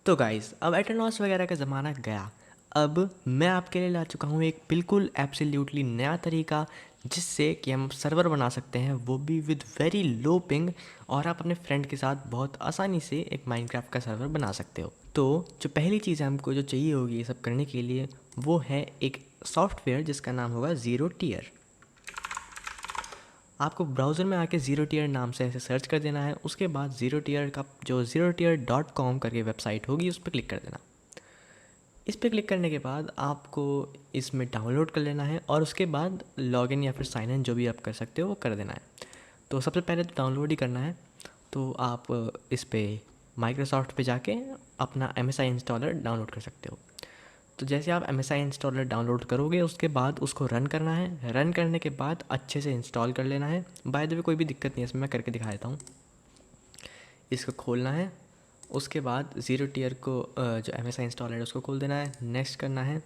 तो गाइस अब एटरनॉस वगैरह का ज़माना गया। अब मैं आपके लिए ला चुका हूँ एक बिल्कुल एब्सोल्युटली नया तरीका, जिससे कि हम सर्वर बना सकते हैं, वो भी विद वेरी लो पिंग। और आप अपने फ्रेंड के साथ बहुत आसानी से एक माइनक्राफ्ट का सर्वर बना सकते हो। तो जो पहली चीज़ हमको जो चाहिए होगी ये सब करने के लिए, वो है एक सॉफ्टवेयर जिसका नाम होगा ज़ीरो टियर। आपको ब्राउज़र में आके ज़ीरो टियर नाम से ऐसे सर्च कर देना है। उसके बाद ज़ीरो टियर का जो ZeroTier.com करके वेबसाइट होगी उस पर क्लिक कर देना। इस पर क्लिक करने के बाद आपको इसमें डाउनलोड कर लेना है और उसके बाद लॉगिन या फिर साइन इन जो भी आप कर सकते हो वो कर देना है। तो सबसे पहले तो डाउनलोड ही करना है। तो आप इस पर माइक्रोसॉफ्ट पे जाके अपना MSI इंस्टॉलर डाउनलोड कर सकते हो। तो जैसे आप MSI इंस्टॉलर डाउनलोड करोगे उसके बाद उसको रन करना है। रन करने के बाद अच्छे से इंस्टॉल कर लेना है। बाय द वे कोई भी दिक्कत नहीं है इसमें, मैं करके दिखा देता हूँ। इसको खोलना है। उसके बाद ज़ीरो टियर को जो MSI इंस्टॉलर है उसको खोल देना है, नेक्स्ट करना है।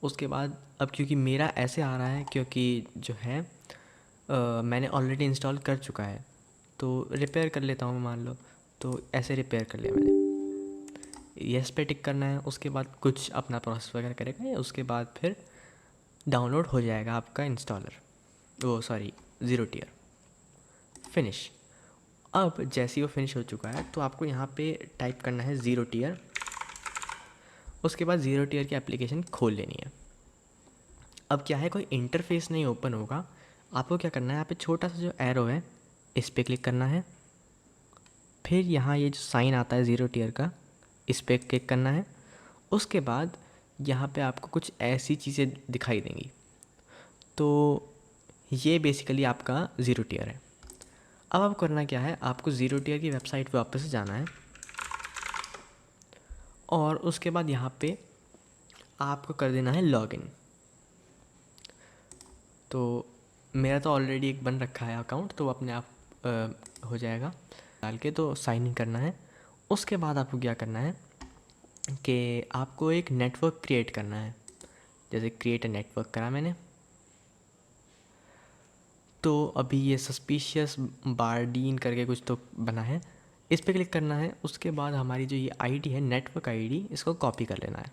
उसके बाद अब क्योंकि मेरा ऐसे आ रहा है क्योंकि जो है मैंने ऑलरेडी इंस्टॉल कर चुका है, तो रिपेयर कर लेता हूँ मान लो। तो ऐसे रिपेयर कर लिया मैंने। येस पे टिक करना है। उसके बाद कुछ अपना प्रोसेस वगैरह करेगा, उसके बाद फिर डाउनलोड हो जाएगा आपका इंस्टॉलर, वो सॉरी ज़ीरो टियर। फिनिश। अब जैसे ही वो फिनिश हो चुका है तो आपको यहाँ पे टाइप करना है ज़ीरो टियर। उसके बाद ज़ीरो टियर की एप्लीकेशन खोल लेनी है। अब क्या है, कोई इंटरफेस नहीं ओपन होगा। आपको क्या करना है, यहाँ पे छोटा सा जो एरो है इस पर क्लिक करना है। फिर यहाँ ये जो साइन आता है ज़ीरो टियर का, इस पर क्लिक करना है। उसके बाद यहाँ पे आपको कुछ ऐसी चीज़ें दिखाई देंगी। तो ये बेसिकली आपका ज़ीरो टियर है। अब आपको करना क्या है, आपको ज़ीरो टियर की वेबसाइट पे वापस से जाना है और उसके बाद यहाँ पे आपको कर देना है लॉगिन। तो मेरा तो ऑलरेडी एक बन रखा है अकाउंट, तो अपने आप हो जाएगा। डाल के तो साइन इन करना है। उसके बाद आपको क्या करना है कि आपको एक नेटवर्क क्रिएट करना है। जैसे क्रिएट अ नेटवर्क करा मैंने। तो अभी ये सस्पिशियस बारडीन करके कुछ तो बना है, इस पर क्लिक करना है। उसके बाद हमारी जो ये आईडी है, नेटवर्क आईडी, इसको कॉपी कर लेना है।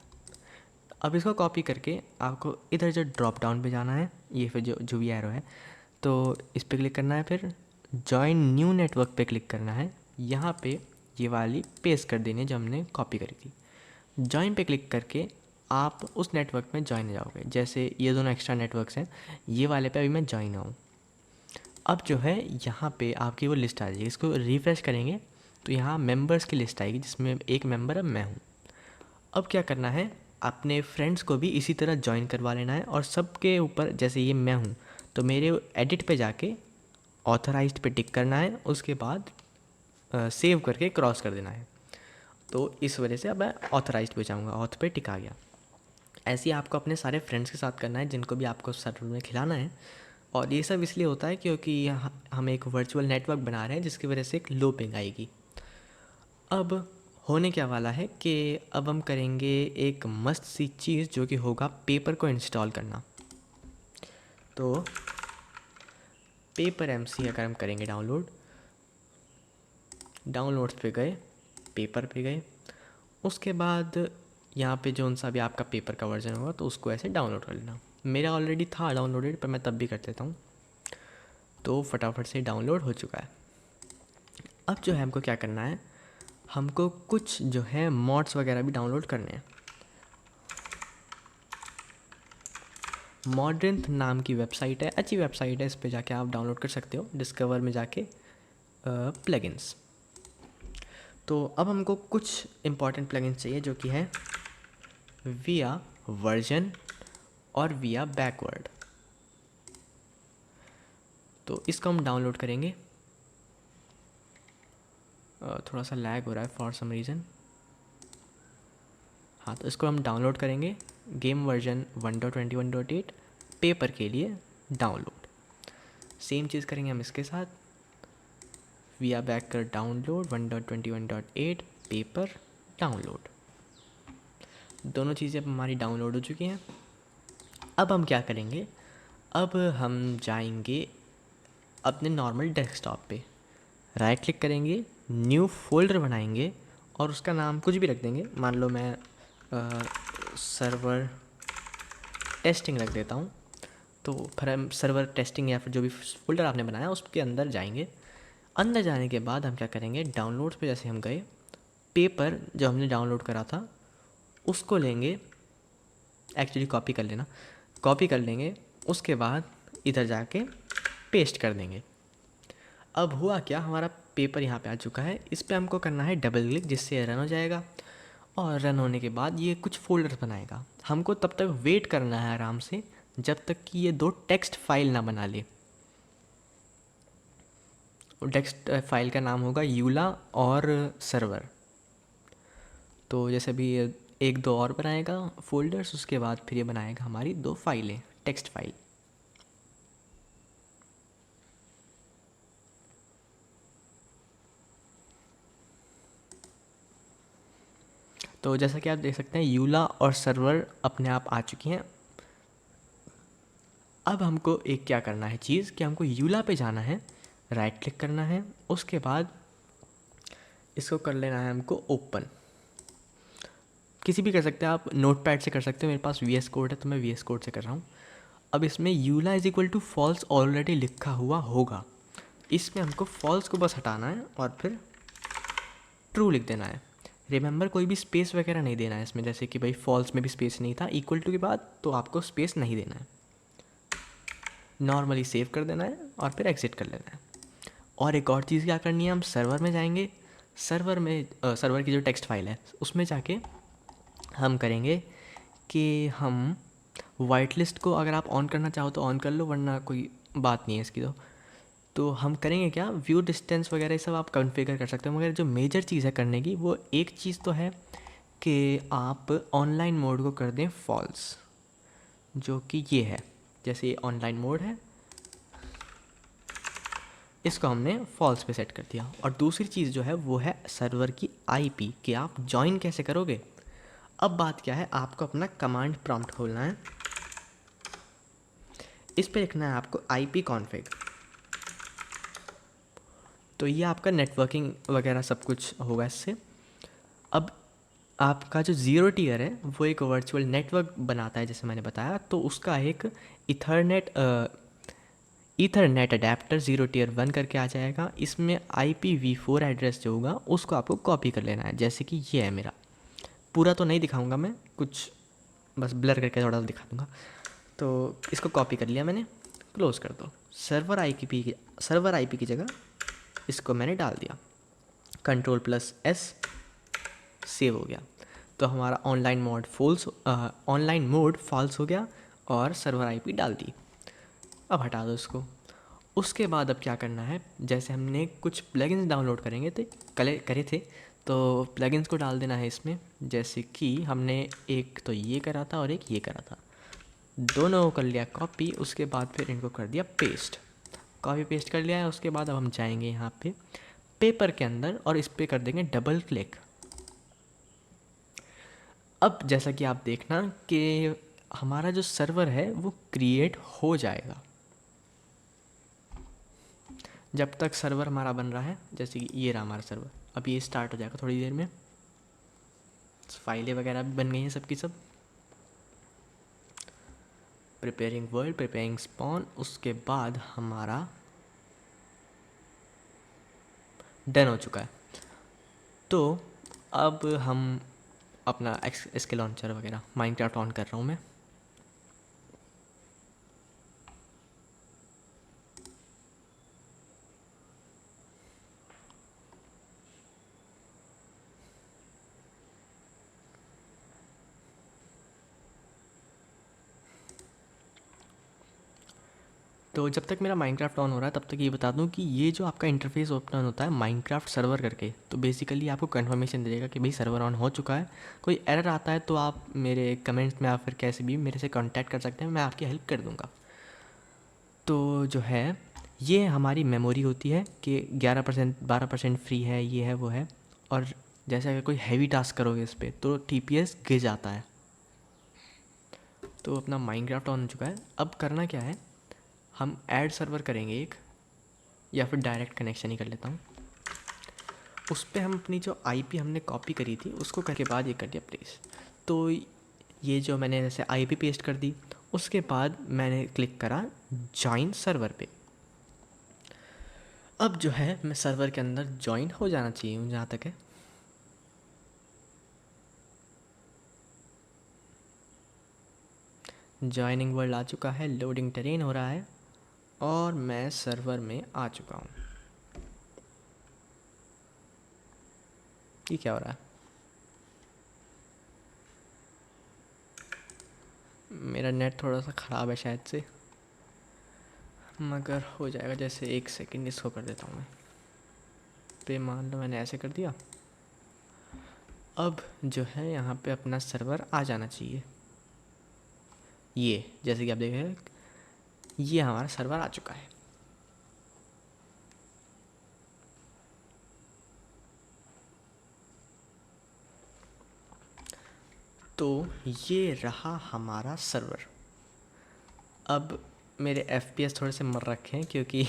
अब इसको कॉपी करके आपको इधर जो ड्रॉप डाउन पे जाना है, ये फिर जो भी एरो है, तो इस पर क्लिक करना है। फिर जॉइन न्यू नेटवर्क पे क्लिक करना है। यहाँ पे ये वाली पेस्ट कर देनी है जो हमने कॉपी करी थी। जॉइन पे क्लिक करके आप उस नेटवर्क में ज्वाइन हो जाओगे। जैसे ये दोनों एक्स्ट्रा नेटवर्क्स हैं, ये वाले पे अभी मैं ज्वाइन हूँ। अब जो है यहाँ पे आपकी वो लिस्ट आ जाएगी। इसको रिफ़्रेश करेंगे तो यहाँ मेंबर्स की लिस्ट आएगी जिसमें एक मेंबर अब मैं हूँ। अब क्या करना है, अपने फ्रेंड्स को भी इसी तरह ज्वाइन करवा लेना है और सबके ऊपर, जैसे ये मैं हूँ तो मेरे एडिट पे जाके ऑथराइज्ड पे टिक करना है। उसके बाद सेव करके क्रॉस कर देना है। तो इस वजह से अब मैं ऑथराइज्ड पे जाऊँगा, ऑथ पे टिक आ गया। ऐसे ही आपको अपने सारे फ्रेंड्स के साथ करना है जिनको भी आपको सर्वर में खिलाना है। और ये सब इसलिए होता है क्योंकि हम एक वर्चुअल नेटवर्क बना रहे हैं जिसकी वजह से एक लो पिंग आएगी। अब होने क्या वाला है कि अब हम करेंगे एक मस्त सी चीज़ जो कि होगा पेपर को इंस्टॉल करना। तो पेपर MC अगर हम करेंगे डाउनलोड्स पे गए, पेपर पे गए। उसके बाद यहाँ पे जो सा भी आपका पेपर का वर्जन होगा तो उसको ऐसे डाउनलोड कर लेना। मेरा ऑलरेडी था डाउनलोडेड, पर मैं तब भी कर देता हूँ। तो फटाफट से डाउनलोड हो चुका है। अब जो है हमको क्या करना है, हमको कुछ जो है मॉड्स वगैरह भी डाउनलोड करने हैं। मॉड्रिंथ नाम की वेबसाइट है, अच्छी वेबसाइट है, इस पे जाके आप डाउनलोड कर सकते हो। डिस्कवर में जाके प्लगइन्स। तो अब हमको कुछ इंपॉर्टेंट प्लगइन्स चाहिए जो कि है विया वर्जन और विया बैकवर्ड। तो इसको हम डाउनलोड करेंगे। थोड़ा सा लैग हो रहा है फॉर सम रीज़न। हाँ, तो इसको हम डाउनलोड करेंगे। गेम वर्जन 1.21.8 पेपर के लिए डाउनलोड। सेम चीज़ करेंगे हम इसके साथ। विया बैक कर डाउनलोड 1.21.8 पेपर डाउनलोड। दोनों चीज़ें अब हमारी डाउनलोड हो चुकी हैं। अब हम क्या करेंगे, अब हम जाएंगे अपने नॉर्मल डेस्कटॉप पे, राइट क्लिक करेंगे, न्यू फोल्डर बनाएंगे। और उसका नाम कुछ भी रख देंगे, मान लो मैं सर्वर टेस्टिंग रख देता हूँ। तो फिर हम सर्वर टेस्टिंग या फिर जो भी फोल्डर आपने बनाया उसके अंदर जाएंगे। अंदर जाने के बाद हम क्या करेंगे, डाउनलोड्स पे जैसे हम गए, पेपर जो हमने डाउनलोड करा था उसको लेंगे, एक्चुअली कॉपी कर लेना, कॉपी कर लेंगे, उसके बाद इधर जाके पेस्ट कर देंगे। अब हुआ क्या, हमारा पेपर यहाँ पे आ चुका है, इस पर हमको करना है डबल क्लिक जिससे रन हो जाएगा। और रन होने के बाद ये कुछ फोल्डर्स बनाएगा, हमको तब तक वेट करना है आराम से जब तक कि ये दो टेक्स्ट फाइल ना बना ले। टेक्स्ट फाइल का नाम होगा यूला और सर्वर। तो जैसे भी एक दो और बनाएगा फोल्डर्स, उसके बाद फिर ये बनाएगा हमारी दो फाइलें, टेक्स्ट फाइल। तो जैसा कि आप देख सकते हैं यूला और सर्वर अपने आप आ चुकी हैं। अब हमको एक क्या करना है चीज़, कि हमको यूला पे जाना है, राइट क्लिक करना है, उसके बाद इसको कर लेना है हमको ओपन। किसी भी कर सकते हैं आप, नोटपैड से कर सकते हो, मेरे पास VS कोड है तो मैं VS कोड से कर रहा हूँ। अब इसमें यूला is equal to false already लिखा हुआ होगा, इसमें हमको फॉल्स को बस हटाना है और फिर ट्रू लिख देना है। रिमेंबर कोई भी स्पेस वगैरह नहीं देना है इसमें, जैसे कि भाई फॉल्स में भी स्पेस नहीं था इक्वल टू के बाद, तो आपको स्पेस नहीं देना है, नॉर्मली सेव कर देना है और फिर एग्जिट कर लेना है। और एक और चीज़ क्या करनी है, हम सर्वर में जाएंगे, सर्वर में सर्वर की जो टेक्स्ट फाइल है उसमें जाके हम करेंगे कि हम वाइट लिस्ट को अगर आप ऑन करना चाहो तो ऑन कर लो, वरना कोई बात नहीं है इसकी। तो हम करेंगे क्या, व्यू डिस्टेंस वगैरह ये सब आप कॉन्फ़िगर कर सकते हो, मगर जो मेजर चीज़ है करने की वो एक चीज़ तो है कि आप ऑनलाइन मोड को कर दें फॉल्स, जो कि ये है, जैसे ये ऑनलाइन मोड है इसको हमने फॉल्स पे सेट कर दिया। और दूसरी चीज़ जो है वो है सर्वर की IP, कि आप ज्वाइन कैसे करोगे। अब बात क्या है, आपको अपना कमांड प्रॉम्प्ट खोलना है, इस पे लिखना है आपको IP कॉन्फ़िग। तो ये आपका नेटवर्किंग वगैरह सब कुछ होगा इससे। अब आपका जो ज़ीरो टियर है वो एक वर्चुअल नेटवर्क बनाता है जैसे मैंने बताया, तो उसका एक ईथरनेट अडेप्टर ज़ीरो टियर 1 करके आ जाएगा। इसमें IPv4 एड्रेस जो होगा उसको आपको कॉपी कर लेना है, जैसे कि ये है मेरा, पूरा तो नहीं दिखाऊंगा मैं, कुछ बस ब्लर करके थोड़ा सा दिखा दूंगा। तो इसको कॉपी कर लिया मैंने, क्लोज़ कर दो। सर्वर IP की जगह इसको मैंने डाल दिया, Ctrl+S, सेव हो गया। तो हमारा ऑनलाइन मोड फॉल्स हो गया और सर्वर IP डाल दी। अब हटा दो इसको। उसके बाद अब क्या करना है, जैसे हमने कुछ प्लगइन्स डाउनलोड करे थे, तो प्लगइन्स को डाल देना है इसमें। जैसे कि हमने एक तो ये करा था और एक ये करा था, दोनों को कर लिया कॉपी, उसके बाद फिर इनको कर दिया पेस्ट। कॉपी पेस्ट कर लिया है, उसके बाद अब हम जाएंगे यहाँ पे पेपर के अंदर और इस पर कर देंगे डबल क्लिक। अब जैसा कि आप देखना कि हमारा जो सर्वर है वो क्रिएट हो जाएगा। जब तक सर्वर हमारा बन रहा है, जैसे कि ये रहा हमारा सर्वर, अब ये स्टार्ट हो जाएगा थोड़ी देर में। फाइलें वगैरह भी बन गई हैं सबकी सब। प्रिपेयरिंग वर्ल्ड, प्रिपेयरिंग स्पॉन, उसके बाद हमारा डन हो चुका है। तो अब हम अपना SK लॉन्चर वगैरह माइनक्राफ्ट ऑन कर रहा हूँ मैं। तो जब तक मेरा माइनक्राफ्ट ऑन हो रहा है तब तक ये बता दूं कि ये जो आपका इंटरफेस ओपन होता है माइनक्राफ्ट सर्वर करके, तो बेसिकली आपको कन्फर्मेशन दे देगा कि भाई सर्वर ऑन हो चुका है। कोई एरर आता है तो आप मेरे कमेंट्स में या फिर कैसे भी मेरे से कांटेक्ट कर सकते हैं, मैं आपकी हेल्प कर दूंगा। तो जो है ये हमारी मेमोरी होती है कि 11% 12% फ्री है, ये है वो है। और जैसे अगर कोई हैवी टास्क करोगे इस पर तो TPS गिर जाता है। तो अपना माइनक्राफ्ट ऑन हो चुका है। अब करना क्या है, हम ऐड सर्वर करेंगे एक, या फिर डायरेक्ट कनेक्शन ही कर लेता हूँ। उस पर हम अपनी जो आईपी हमने कॉपी करी थी उसको करके बाद ये कर दिया प्लेस। तो ये जो मैंने जैसे आईपी पेस्ट कर दी, उसके बाद मैंने क्लिक करा जॉइन सर्वर पे। अब जो है मैं सर्वर के अंदर जॉइन हो जाना चाहिए हूँ जहाँ तक है। जॉइनिंग वर्ल्ड आ चुका है, लोडिंग टेरेन हो रहा है और मैं सर्वर में आ चुका हूँ। ये क्या हो रहा है? मेरा नेट थोड़ा सा ख़राब है शायद से, मगर हो जाएगा। जैसे 1 सेकंड इसको कर देता हूँ मैं पे, मान लो मैंने ऐसे कर दिया। अब जो है यहाँ पे अपना सर्वर आ जाना चाहिए। ये जैसे कि आप देख रहे हैं, ये हमारा सर्वर आ चुका है। तो ये रहा हमारा सर्वर। अब मेरे FPS थोड़े से मर रखे हैं क्योंकि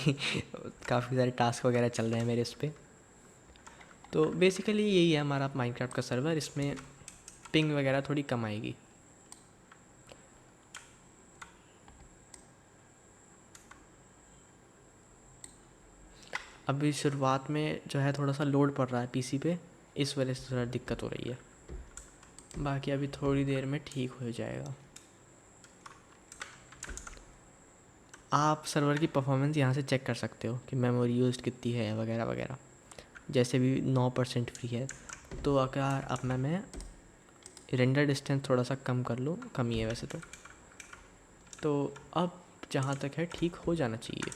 काफ़ी सारे टास्क वगैरह चल रहे हैं मेरे इस पर। तो बेसिकली यही है हमारा माइनक्राफ्ट का सर्वर। इसमें पिंग वगैरह थोड़ी कम आएगी। अभी शुरुआत में जो है थोड़ा सा लोड पड़ रहा है पीसी पे, इस वजह से थोड़ा दिक्कत हो रही है। बाकी अभी थोड़ी देर में ठीक हो जाएगा। आप सर्वर की परफॉर्मेंस यहाँ से चेक कर सकते हो कि मेमोरी यूज़ कितनी है वगैरह वगैरह। जैसे भी 9% फ्री है, तो अगर अब मैं रेंडर डिस्टेंस थोड़ा सा कम कर लूँ, कम ही है वैसे तो अब जहाँ तक है ठीक हो जाना चाहिए।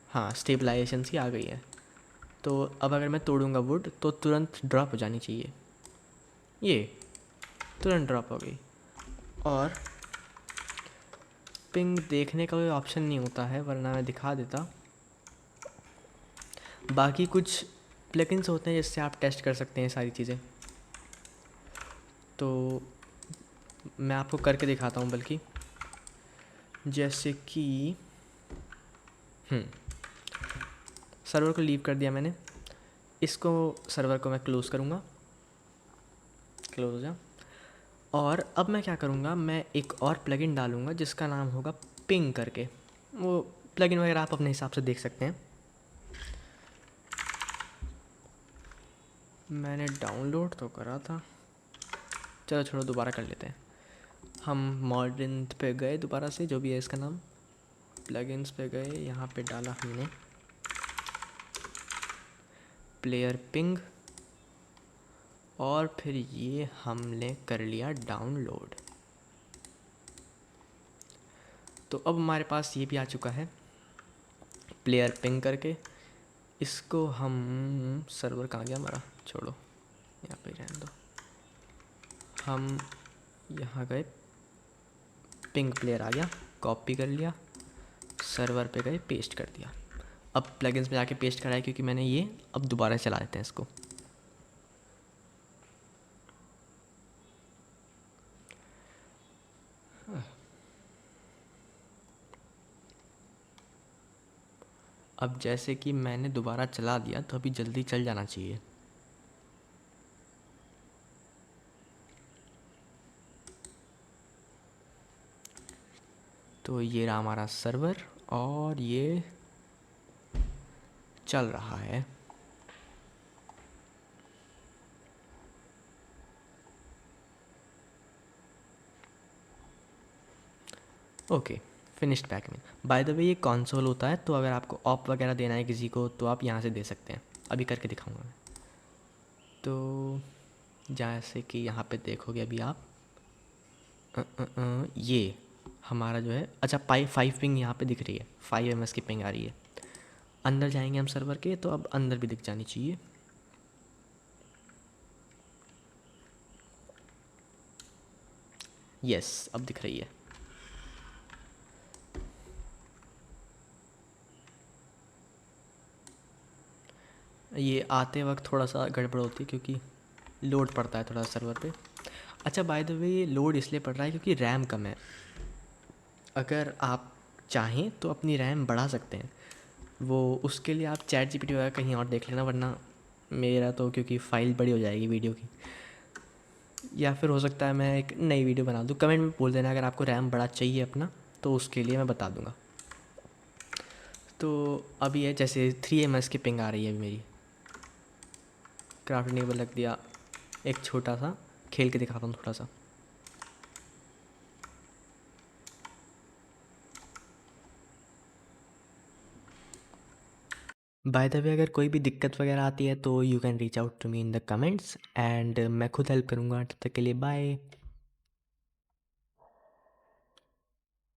हाँ, स्टेबलाइजेशन सी आ गई है। तो अब अगर मैं तोड़ूंगा वुड तो तुरंत ड्रॉप हो जानी चाहिए। ये तुरंत ड्रॉप हो गई। और पिंग देखने का कोई ऑप्शन नहीं होता है, वरना मैं दिखा देता। बाकी कुछ प्लगइन्स होते हैं जिससे आप टेस्ट कर सकते हैं सारी चीज़ें। तो मैं आपको करके दिखाता हूँ। बल्कि जैसे कि सर्वर को लीव कर दिया मैंने। इसको सर्वर को मैं क्लोज़ करूँगा, क्लोज हो जा। और अब मैं क्या करूँगा, मैं एक और प्लगइन डालूँगा जिसका नाम होगा पिंग करके। वो प्लगइन वगैरह आप अपने हिसाब से देख सकते हैं। मैंने डाउनलोड तो करा था, चलो छोड़ो, दोबारा कर लेते हैं। हम मॉडर्न पे गए, दोबारा से जो भी है इसका नाम, प्लगइन्स पे गए, यहाँ पे डाला हमने प्लेयर पिंग, और फिर ये हमने कर लिया डाउनलोड। तो अब हमारे पास ये भी आ चुका है प्लेयर पिंग करके। इसको हम, सर्वर कहाँ गया हमारा, छोड़ो यहाँ पे रहने दो। हम यहाँ गए, पिंग प्लेयर आ गया, कॉपी कर लिया, सर्वर पे गए, पेस्ट कर दिया। अब प्लगइन्स में जाके पेस्ट कराया क्योंकि मैंने ये, अब दोबारा चला देते हैं इसको। अब जैसे कि मैंने दोबारा चला दिया तो अभी जल्दी चल जाना चाहिए। तो ये रहा हमारा सर्वर और ये चल रहा है। Okay, finished packing. By the way ये कंसोल होता है, तो अगर आपको ऑप वगैरह देना है किसी को तो आप यहाँ से दे सकते हैं। अभी करके दिखाऊंगा मैं। तो जैसे कि यहाँ पे देखोगे अभी आप, ये हमारा जो है, अच्छा 5 पिंग यहाँ पे दिख रही है, 5 ms की पिंग आ रही है। अंदर जाएंगे हम सर्वर के, तो अब अंदर भी दिख जानी चाहिए। यस, अब दिख रही है। ये आते वक्त थोड़ा सा गड़बड़ होती है क्योंकि लोड पड़ता है थोड़ा सर्वर पे। अच्छा, बाय द वे ये लोड इसलिए पड़ रहा है क्योंकि रैम कम है। अगर आप चाहें तो अपनी रैम बढ़ा सकते हैं, वो उसके लिए आप चैट जीपीटी वगैरह कहीं और देख लेना, वरना मेरा तो क्योंकि फ़ाइल बड़ी हो जाएगी वीडियो की, या फिर हो सकता है मैं एक नई वीडियो बना दूँ। कमेंट में बोल देना अगर आपको रैम बड़ा चाहिए अपना, तो उसके लिए मैं बता दूँगा। तो अभी है जैसे 3 ms की पिंग आ रही है अभी मेरी। क्राफ्ट इनेबल रख दिया। एक छोटा सा खेल के दिखाता हूँ थोड़ा सा। बाय द वे, अगर कोई भी दिक्कत वगैरह आती है तो you can reach out to me in the comments, and मैं खुद हेल्प करूँगा। तब तक के लिए बाय।